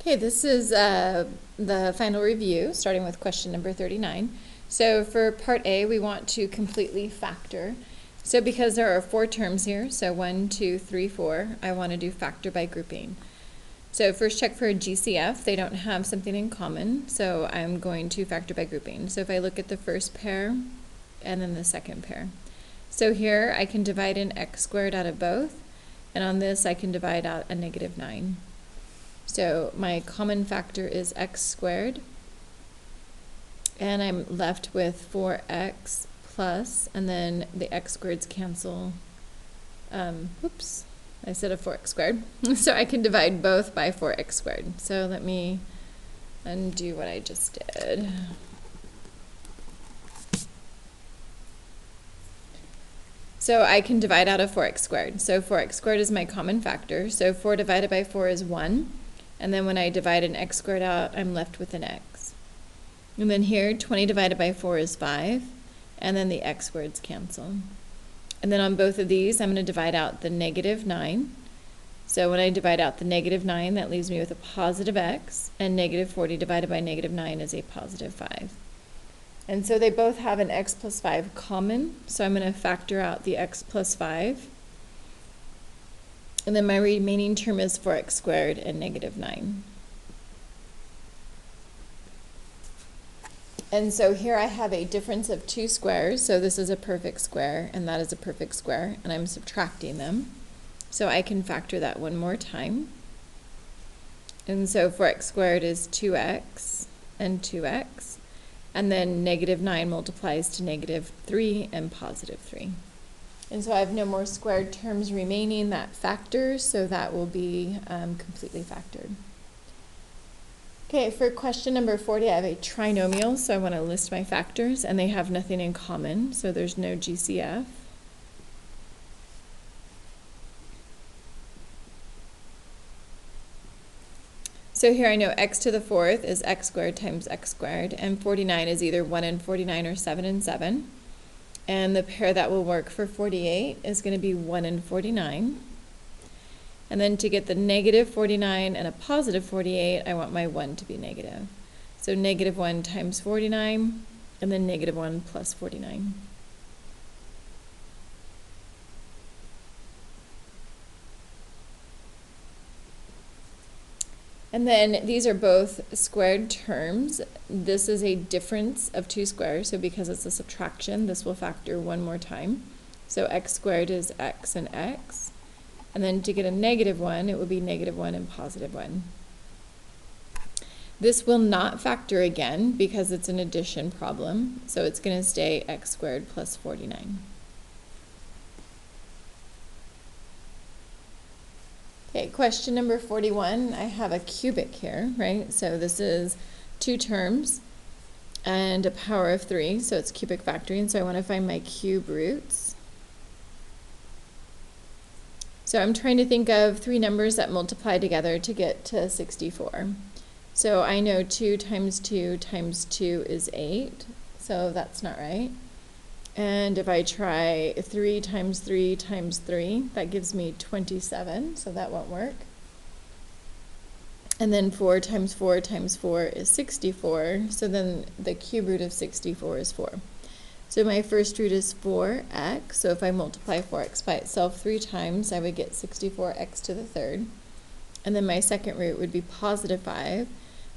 Okay, this is the final review, starting with question number 39. So for part A, we want to completely factor. So because there are 4 terms here, so 1, 2, 3, 4, I want to do factor by grouping. So first check for a GCF, they don't have something in common, so I'm going to factor by grouping. So if I look at the first pair and then the second pair. So here I can divide an x squared out of both, and on this I can divide out a negative 9. So my common factor is x squared, and I'm left with 4x plus, and then the x squareds cancel. Oops, I said a 4x squared. So I can divide both by 4x squared. So let me undo what I just did. So I can divide out a 4x squared. So 4x squared is my common factor. So 4 divided by 4 is 1. And then when I divide an x squared out, I'm left with an x. And then here, 20 divided by 4 is 5. And then the x squareds cancel. And then on both of these, I'm going to divide out the negative 9. So when I divide out the negative 9, that leaves me with a positive x. And negative 40 divided by negative 9 is a positive 5. And so they both have an x plus 5 common. So I'm going to factor out the x plus 5. And then my remaining term is 4x squared and negative 9. And so here I have a difference of 2 squares. So this is a perfect square, and that is a perfect square, and I'm subtracting them. So I can factor that one more time. And so 4x squared is 2x and 2x. And then negative 9 multiplies to negative 3 and positive 3. And so I have no more squared terms remaining that factor, so that will be completely factored. Okay, for question number 40, I have a trinomial, so I want to list my factors, and they have nothing in common, so there's no GCF. So here I know x to the 4th is x squared times x squared, and 49 is either 1 and 49 or 7 and 7. And the pair that will work for 48 is going to be 1 and 49. And then to get the negative 49 and a positive 48, I want my 1 to be negative. So negative 1 times 49, and then negative 1 plus 49. And then these are both squared terms. This is a difference of 2 squares, so because it's a subtraction, this will factor one more time. So x squared is x and x. And then to get a negative 1, it will be negative 1 and positive 1. This will not factor again because it's an addition problem, so it's going to stay x squared plus 49. Okay, question number 41, I have a cubic here, right? So this is 2 terms and a power of 3, so it's cubic factoring, so I want to find my cube roots. So I'm trying to think of 3 numbers that multiply together to get to 64. So I know 2 times 2 times 2 is 8, so that's not right. And if I try 3 times 3 times 3, that gives me 27, so that won't work. And then 4 times 4 times 4 is 64, so then the cube root of 64 is 4. So my first root is 4x, so if I multiply 4x by itself 3 times, I would get 64x to the 3rd. And then my second root would be positive 5,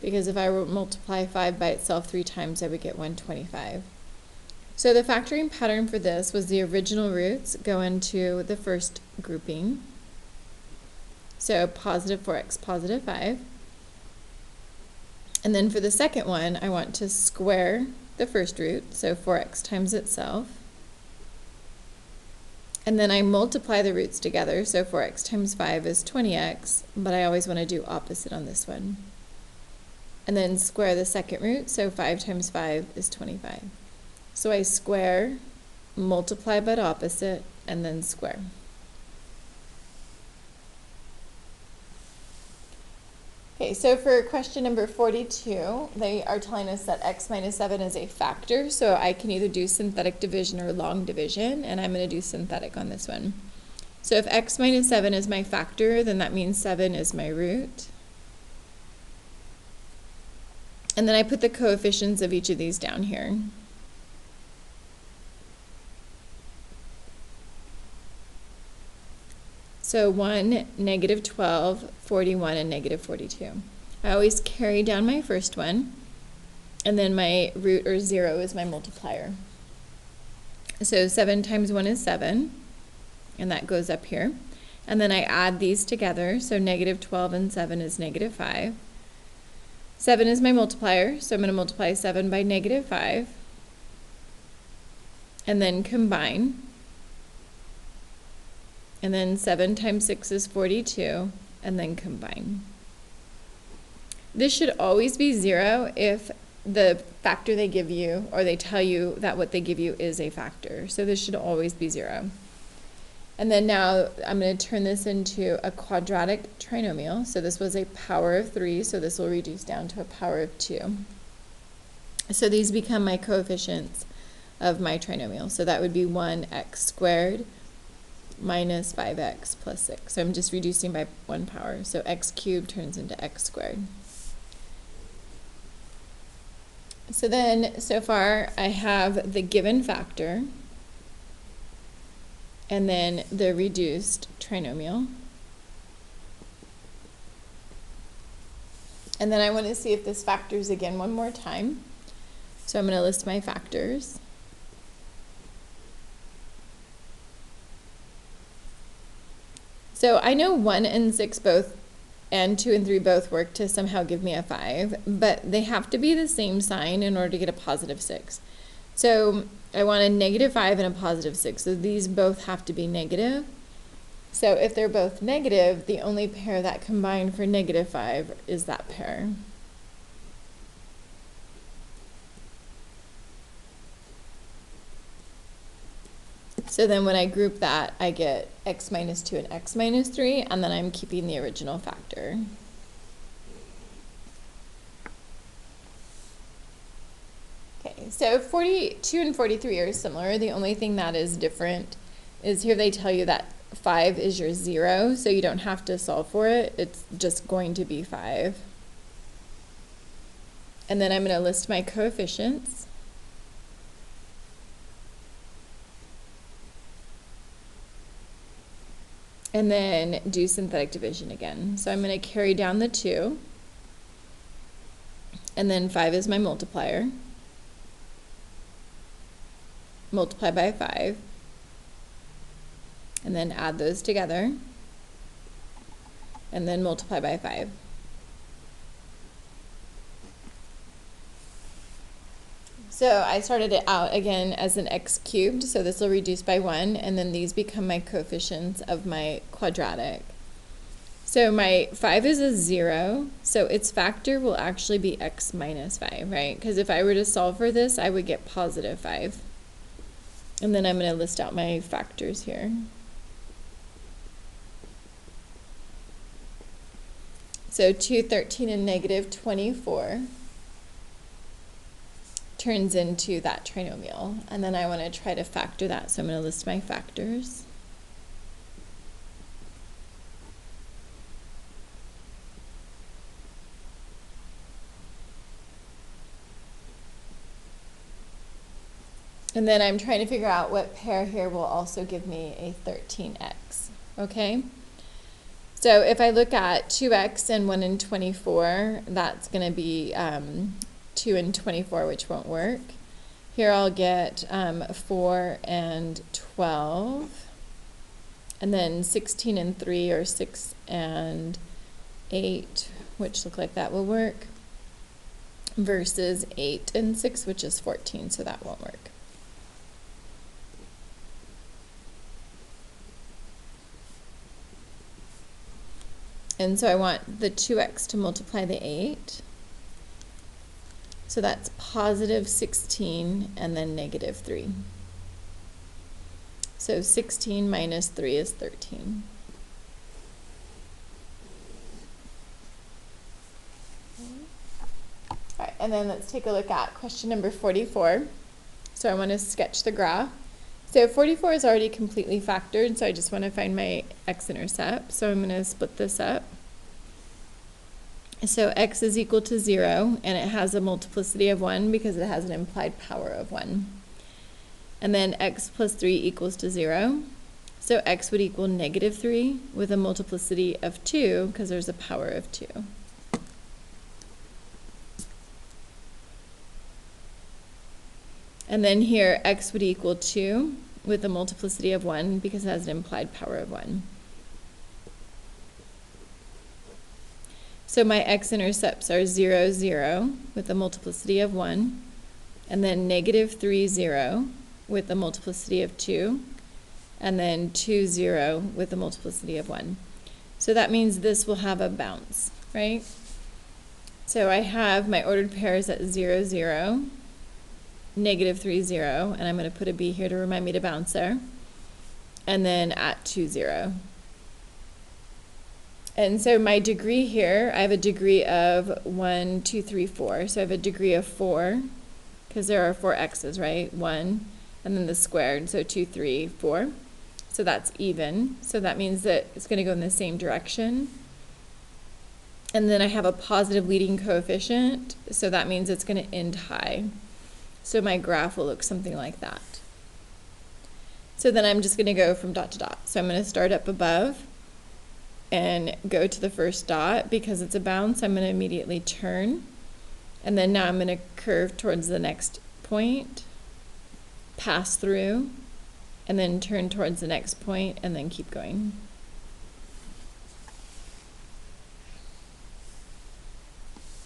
because if I multiply 5 by itself 3 times, I would get 125. So the factoring pattern for this was the original roots go into the first grouping. So positive 4x, positive 5. And then for the second one, I want to square the first root, so 4x times itself. And then I multiply the roots together, so 4x times 5 is 20x, but I always want to do opposite on this one. And then square the second root, so 5 times 5 is 25. So I square, multiply but opposite, and then square. Okay, so for question number 42, they are telling us that x minus 7 is a factor, so I can either do synthetic division or long division, and I'm going to do synthetic on this one. So if x minus 7 is my factor, then that means 7 is my root. And then I put the coefficients of each of these down here. So 1, negative 12, 41, and negative 42. I always carry down my first one, and then my root or 0 is my multiplier. So 7 times 1 is 7, and that goes up here. And then I add these together, so negative 12 and 7 is negative 5. 7 is my multiplier, so I'm going to multiply 7 by negative 5, and then combine. And then 7 times 6 is 42, and then combine. This should always be 0 if the factor they give you, or they tell you that what they give you is a factor. So this should always be 0. And then now I'm going to turn this into a quadratic trinomial. So this was a power of 3, so this will reduce down to a power of 2. So these become my coefficients of my trinomial. So that would be 1x squared minus 5x plus 6. So I'm just reducing by 1 power. So x cubed turns into x squared. So then, so far, I have the given factor, and then the reduced trinomial. And then I want to see if this factors again one more time. So I'm going to list my factors. So I know 1 and 6 both, and 2 and 3 both work to somehow give me a 5, but they have to be the same sign in order to get a positive 6. So I want a negative 5 and a positive 6, so these both have to be negative. So if they're both negative, the only pair that combine for negative 5 is that pair. So then when I group that, I get x minus 2 and x minus 3, and then I'm keeping the original factor. Okay, so 42 and 43 are similar. The only thing that is different is here they tell you that 5 is your 0, so you don't have to solve for it. It's just going to be 5. And then I'm going to list my coefficients. And then do synthetic division again. So I'm going to carry down the 2, and then 5 is my multiplier. Multiply by 5, and then add those together, and then multiply by 5. So I started it out again as an x cubed, so this will reduce by 1, and then these become my coefficients of my quadratic. So my 5 is a 0, so its factor will actually be x minus 5, right? Because if I were to solve for this, I would get positive 5. And then I'm going to list out my factors here. So 2, 13, and negative 24 turns into that trinomial. And then I want to try to factor that, so I'm going to list my factors. And then I'm trying to figure out what pair here will also give me a 13x, okay? So if I look at 2x and 1 and 24, that's going to be 2 and 24, which won't work. Here I'll get 4 and 12, and then 16 and 3, or 6 and 8, which look like that will work, versus 8 and 6, which is 14, so that won't work. And so I want the 2x to multiply the 8. So that's positive 16 and then negative 3. So 16 minus 3 is 13. All right, and then let's take a look at question number 44. So I want to sketch the graph. So 44 is already completely factored, so I just want to find my x-intercept. So I'm going to split this up. So x is equal to 0, and it has a multiplicity of 1 because it has an implied power of 1. And then x plus 3 equals to 0. So x would equal negative 3 with a multiplicity of 2 because there's a power of 2. And then here x would equal 2 with a multiplicity of 1 because it has an implied power of 1. So my x-intercepts are 0, 0 with a multiplicity of 1, and then negative 3, 0 with a multiplicity of 2, and then 2, 0 with a multiplicity of 1. So that means this will have a bounce, right? So I have my ordered pairs at 0, 0, negative 3, 0, and I'm going to put a B here to remind me to bounce there, and then at 2, 0. And so my degree here, I have a degree of 1, 2, 3, 4. So I have a degree of 4, because there are 4 x's, right? 1, and then the squared, so 2, 3, 4. So that's even. So that means that it's going to go in the same direction. And then I have a positive leading coefficient, so that means it's going to end high. So my graph will look something like that. So then I'm just going to go from dot to dot. So I'm going to start up above and go to the first dot. Because it's a bounce, I'm going to immediately turn. And then now I'm going to curve towards the next point, pass through, and then turn towards the next point, and then keep going.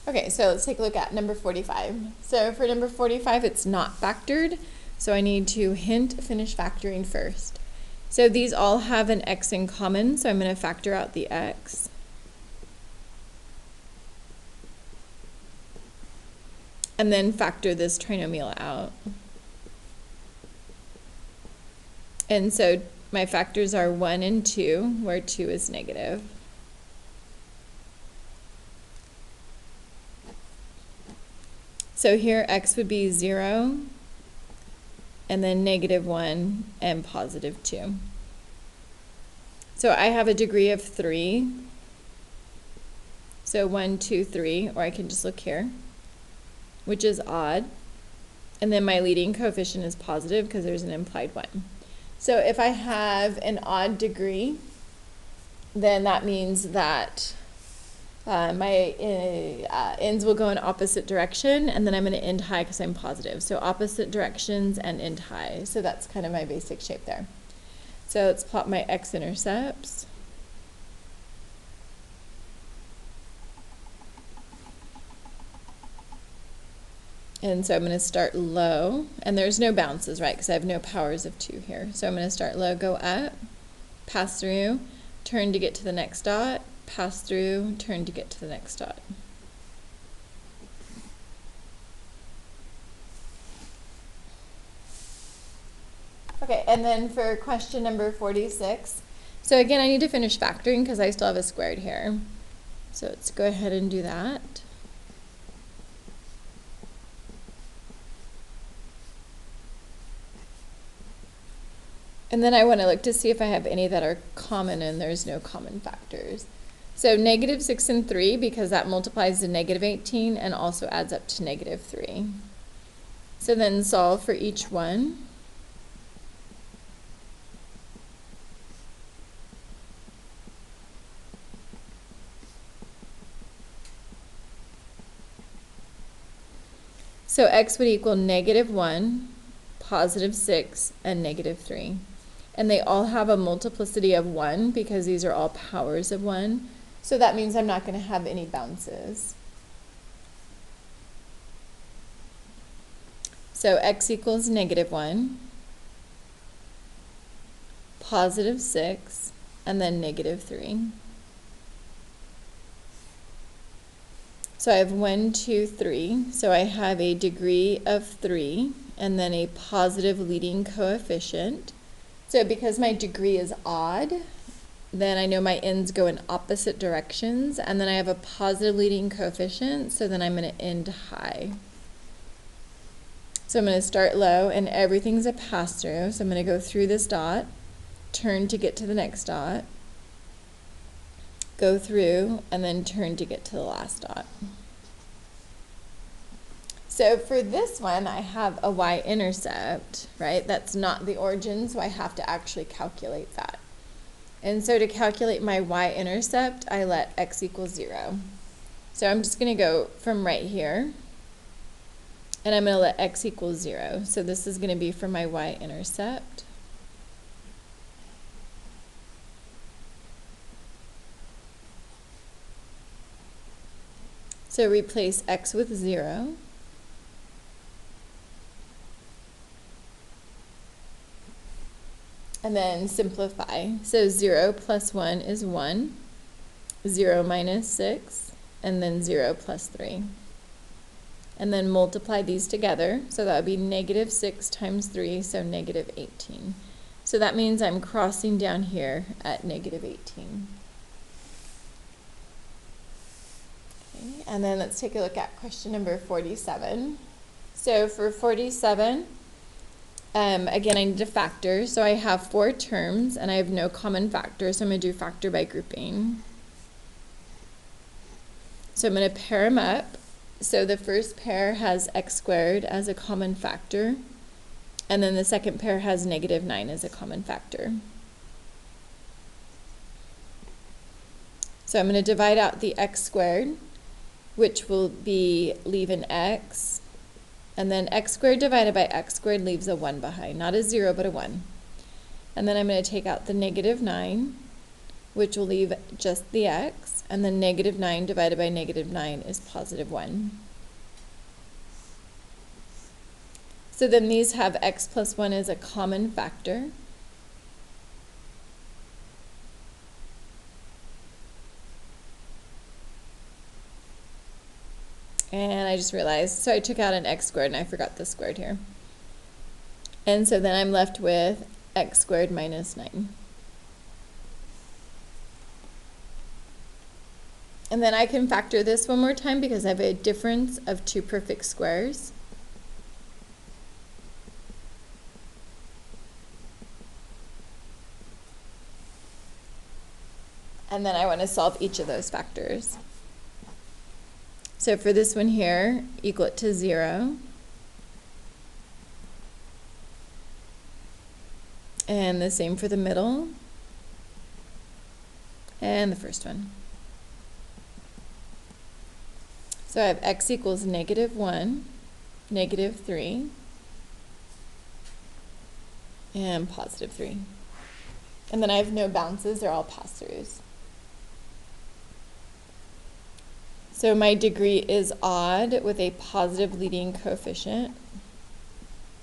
Okay, so let's take a look at number 45. So for number 45, it's not factored, so I need to finish factoring first. So these all have an x in common, so I'm going to factor out the x. And then factor this trinomial out. And so my factors are 1 and 2, where 2 is negative. So here x would be 0, and then negative 1 and positive 2. So I have a degree of 3. So 1, 2, 3, or I can just look here, which is odd. And then my leading coefficient is positive because there's an implied 1. So if I have an odd degree, then that means that my ends will go in opposite direction, and then I'm going to end high because I'm positive. So opposite directions and end high. So that's kind of my basic shape there. So let's plot my x-intercepts. And so I'm going to start low, and there's no bounces, right, because I have no powers of 2 here. So I'm going to start low, go up, pass through, turn to get to the next dot, pass through, turn to get to the next dot. Okay, and then for question number 46, so again, I need to finish factoring because I still have a squared here. So let's go ahead and do that. And then I want to look to see if I have any that are common, and there's no common factors. So negative 6 and 3, because that multiplies to negative 18 and also adds up to negative 3. So then solve for each one. So x would equal negative 1, positive 6, and negative 3. And they all have a multiplicity of 1 because these are all powers of 1. So that means I'm not going to have any bounces. So x equals negative 1, positive 6, and then negative 3. So I have 1, 2, 3. So I have a degree of 3, and then a positive leading coefficient. So because my degree is odd, then I know my ends go in opposite directions, and then I have a positive leading coefficient, so then I'm going to end high. So I'm going to start low, and everything's a pass-through. So I'm going to go through this dot, turn to get to the next dot, go through, and then turn to get to the last dot. So for this one, I have a y-intercept, right? That's not the origin, so I have to actually calculate that. And so to calculate my y-intercept, I let x equal 0. So I'm just going to go from right here, and I'm going to let x equal 0. So this is going to be for my y-intercept. So replace x with 0. And then simplify. So 0 plus 1 is 1, 0 minus 6, and then 0 plus 3. And then multiply these together. So that would be negative 6 times 3, so negative 18. So that means I'm crossing down here at negative 18. Okay, and then let's take a look at question number 47. So for 47, again, I need to factor. So I have 4 terms, and I have no common factor, so I'm going to do factor by grouping. So I'm going to pair them up. So the first pair has x squared as a common factor, and then the second pair has negative 9 as a common factor. So I'm going to divide out the x squared, which will be leave an x, and then x squared divided by x squared leaves a 1 behind, not a 0, but a 1. And then I'm going to take out the negative 9, which will leave just the x, and then negative 9 divided by negative 9 is positive 1. So then these have x plus 1 as a common factor. And I just realized, so I took out an x squared and I forgot the squared here. And so then I'm left with x squared minus 9. And then I can factor this one more time because I have a difference of 2 perfect squares. And then I want to solve each of those factors. So for this one here, equal it to 0. And the same for the middle. And the first one. So I have x equals negative 1, negative 3, and positive 3. And then I have no bounces, they're all pass-throughs. So my degree is odd with a positive leading coefficient.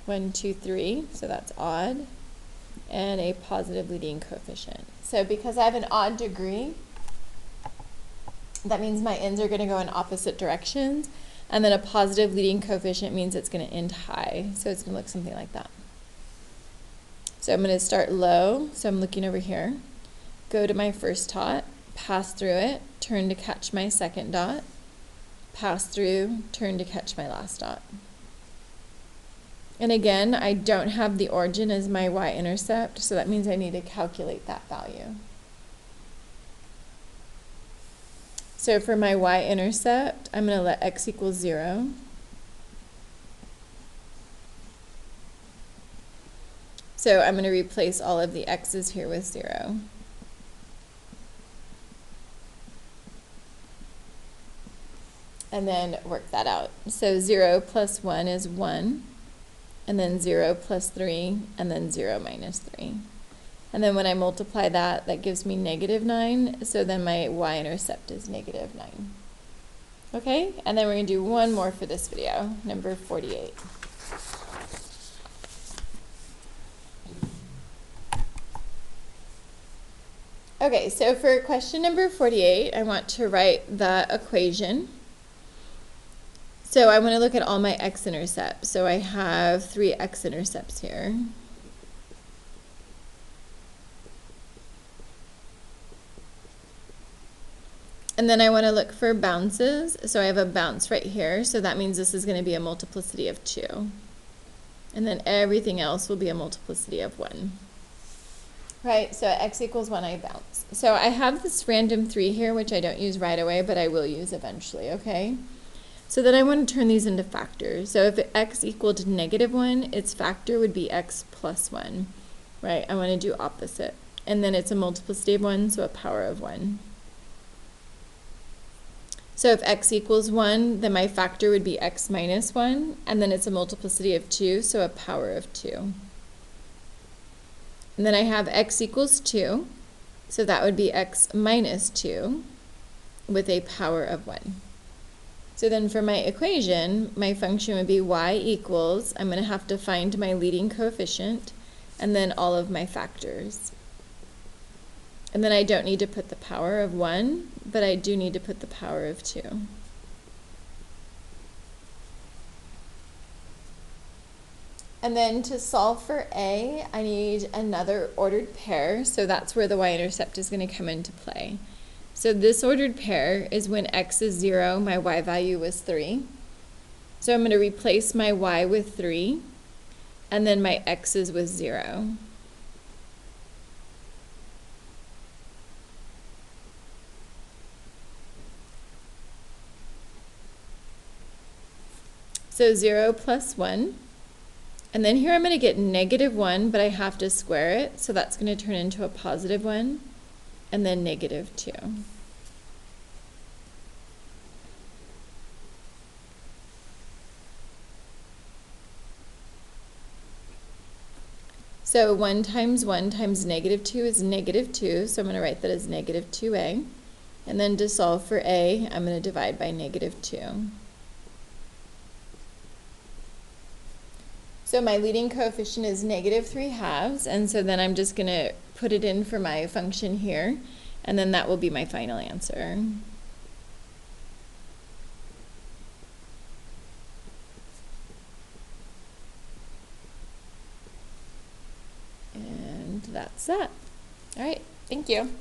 1, 2, 3, so that's odd. And a positive leading coefficient. So because I have an odd degree, that means my ends are going to go in opposite directions. And then a positive leading coefficient means it's going to end high. So it's going to look something like that. So I'm going to start low. So I'm looking over here. Go to my first dot, pass through it, turn to catch my second dot, pass through, turn to catch my last dot. And again, I don't have the origin as my y-intercept, so that means I need to calculate that value. So for my y-intercept, I'm going to let x equal 0. So I'm going to replace all of the x's here with 0. And then work that out. So 0 plus 1 is 1, and then 0 plus 3, and then 0 minus 3. And then when I multiply that, that gives me negative 9, so then my y-intercept is negative 9. Okay, and then we're going to do one more for this video, number 48. Okay, so for question number 48, I want to write the equation. So I want to look at all my x-intercepts. So I have 3 x-intercepts here. And then I want to look for bounces. So I have a bounce right here. So that means this is going to be a multiplicity of 2. And then everything else will be a multiplicity of 1. Right, so x equals 1, I bounce. So I have this random 3 here, which I don't use right away, but I will use eventually, okay? So then I want to turn these into factors. So if x equaled -1, its factor would be x plus 1, right? I want to do opposite. And then it's a multiplicity of 1, so a power of 1. So if x equals 1, then my factor would be x minus 1, and then it's a multiplicity of 2, so a power of 2. And then I have x equals 2, so that would be x minus 2 with a power of 1. So then for my equation, my function would be y equals, I'm going to have to find my leading coefficient, and then all of my factors. And then I don't need to put the power of 1, but I do need to put the power of 2. And then to solve for a, I need another ordered pair, so that's where the y-intercept is going to come into play. So this ordered pair is when x is 0, my y value was 3. So I'm going to replace my y with 3, and then my x's with 0. So 0 plus 1. And then here I'm going to get -1, but I have to square it, so that's going to turn into a positive 1, and then -2. So 1 times -2 is -2, so I'm going to write that as -2a. And then to solve for a, I'm going to divide by -2. So my leading coefficient is -3/2, and so then I'm just going to put it in for my function here, and then that will be my final answer. And that's that. All right, thank you.